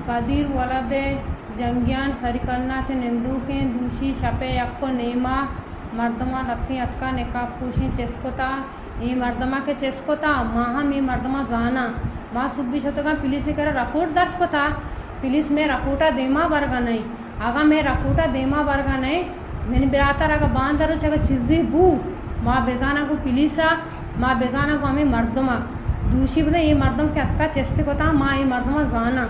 कदीर वलदे जंगियान सरिकन्ना चे निंदूके दूषी शपे यक्को नेमा मर्दमा लत्ती अतका निकाब पूछी चेस्कोता ఈ మర్దమాకే చేసుకోతా మాహం ఈ మర్దमा जाना माँ सुब्बी छोतगा पुलिस कर रपोर्ट दर्ज कोता पुलिस में रपोटा देमा बरगा नहीं आगा मैं रपोटा देमा बरगा नहीं मैंने बिराता रगा बांधरो चगा चिज्जी बू माँ बेजाना को पुलिसा माँ बेजाना को हमें मर्दमा दूषी बदे ये मर्दम के अतका चेस्ते कोता माँ ये मर्दमा जाना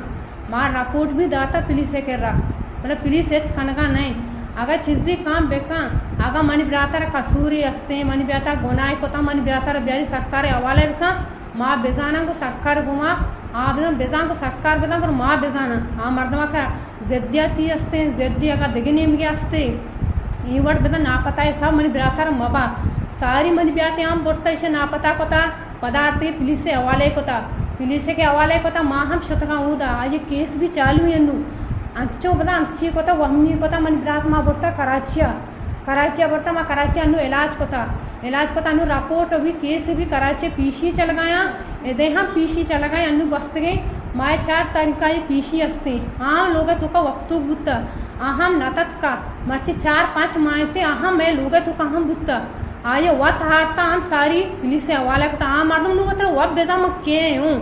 माँ रपोर्ट भी दाता पुलिस कर रहा मतलब पुलिस एच खनगा नहीं आगा चिज्जी काम बेका आगा मनी ब्यातार कसूरी अस्ते मनी ब्याता गोनाई कोता मनी ब्यातार ब्यारी सरकार हवाले बेका माँ बेजाना को सरकार गुमा आ बेजान को सरकार बेजान को माँ बेजाना आ मर्दमा का जद्दियाती अस्ते जद्दिया का दिगनीम के अस्ते ये वर्ड बेदा ना पता है सब मनी ब्यातार मबा सारी मनी ब्याते आम बोलता इसे ना पता कोता पदार्थ पुलिस से हवाले कोता पुलिस के हवाले कोता माँ हम शतका ऊदा आज केस भी चालू है नु अंचो बता अंची कोता वहमी कोता मन ब्रात माँ बोलता कराचिया बोलता माँ कराची अनु इलाज कोता अनु रपोर्ट भी केस भी कराची पीसी चल गया यदि हम पीसी चल गए अनु बस्त गए माए 4 तारीख का ये पीसी अस्ते हाँ लोग तो का वक्तु बुत्ता अहम नतत का मर्ची 4-5 माए थे अहम मैं लोग तो का हम बुत्ता आये वत हारता हम सारी पुलिस से हवाला कोता हाँ मर्दम नु बतर वब बेदा मैं के हूँ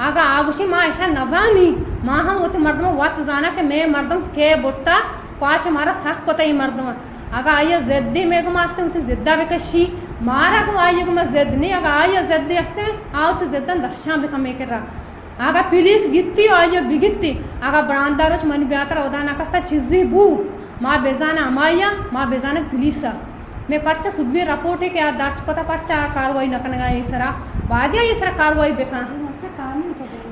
आगा आगुशी माँ ऐसा नजानी माँ हम वो मर्दमा वत जाना कि मैं मर्दम के बोलता 5 हमारा शक कोता ही मर्दमा आगा आइए जद्दी में को मास्ते उसे जिद्दा बेकशी मारा को आइए को मैं जिद नहीं आगा आइए जद्दी अस्ते आओ तो जिद्दन दर्शा बेका मैं कर रहा आगा पुलिस गित्ती आइए बिगित्ती आगा ब्रांदारोच मनी ब्यातर उदाना कस्ता चिज्जी बू माँ बेजाना अमाइया माँ बेजाना पुलिसा मैं पर्चा सुब्बी रपोर्ट है क्या दर्ज कोता पर्चा कार्रवाई नकनगा इसरा बादिया इसरा कार्रवाई बेका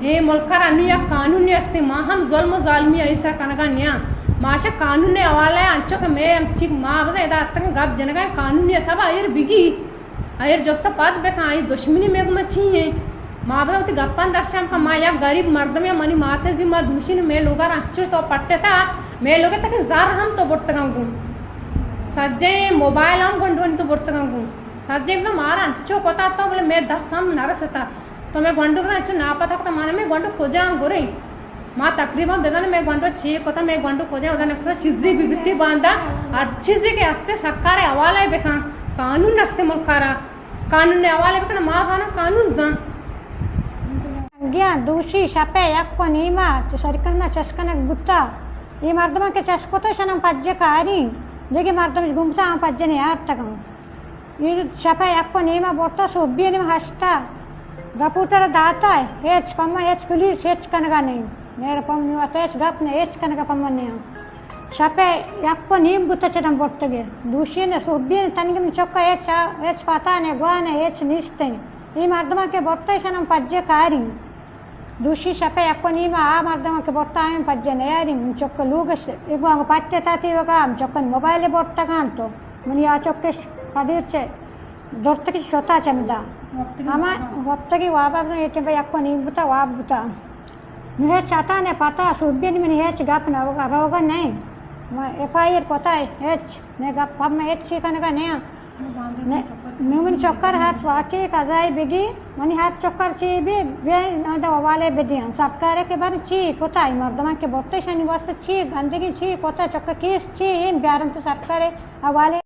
ये मुल्कर अन्य कानूनी अस्ते माँ हम जुल्म जालमी ऐसा कनगा न्या माशा कानूनी हवाला है अंचो के मैं अंची माँ बता इधर तक गप जनगा कानूनी सब आयर बिगी आयर जोस्ता पद बेका आई दुश्मनी में मच्छी है माँ बता उती गप्पन दर्शन का माँ या गरीब मर्द में मनी माते जी माँ दूषी ने मैं लोग अंचो तो पट्टे था मैं लोग तक जार हम तो बुर्तगा गूँ सज्जे मोबाइल हम गंडवन तो बुर्तगा गूँ सज्जे एकदम मारा अंचो कोता तो बोले मैं 10 हम नरसता तो मैं गंडू बता अच्छो ना पता कोता माने मैं गंडू खोजा गोरे माँ तकरीबन बेदन मैं गंडू 6 कोता मैं गंडू खोजा उधर नस्ता चिज्जी बिबित्ती बांधा और चिज्जी के अस्ते सरकार हवाले बेका कानून नस्ते मुल्कारा कानून ने हवाले बेका माँ खाना कानून जा गया दूषी शपे यक्को नीमा सरकन्ना चस्कना गुत्ता ये मर्दमा के चस्कोता शनम पज्जे कारी देखिए मर्दम घूमता हम पज्जे नहीं यार तक ये शपे यक्को नीमा बोलता सुब्बी ने हंसता रपूटर दाता है एच पम्मा एच पुलिस एच कनगा नहीं मेरा पम्मी वाता एच गप ने एच कनगा पम्मा नहीं शपे यक्को नीम बुत्ता चटम बोर्तगे दूषी ने सुब्बी ने तनिक में चौका एच पता ने गुआ ने एच निस्ते ये मर्दमा के बोर्ता शनम पज्जे कारी दूषी शपे यक्को नीमा आ मर्दमा के बोर्ता है पज्जे नयारी चौका लूग इगो अंग पत्ते ताती वगा हम चौका मोबाइल बोर्ता कान तो मनी आ चौके कदीर चे दोर्तकी सोता चमदा अमा वक्तगी वाबाब ने एटे यक्को नीबुता वाबुता नुहे चाता ने पता सुब्बी ने हेच गप न रोग नहीं एफआईआर कोता हेच ने गप हम हेच कनगा ने नुमन चक्कर हाथ वाटी कजाई बिगी मनी हाथ चक्कर ची भी वाले बेदिया सरकार के बारे ची कोता मर्दमा के बोटे शनि वास्ते ची गंदगी ची कोता चक्कर केस ची इन ब्यारंत सरकार हवाले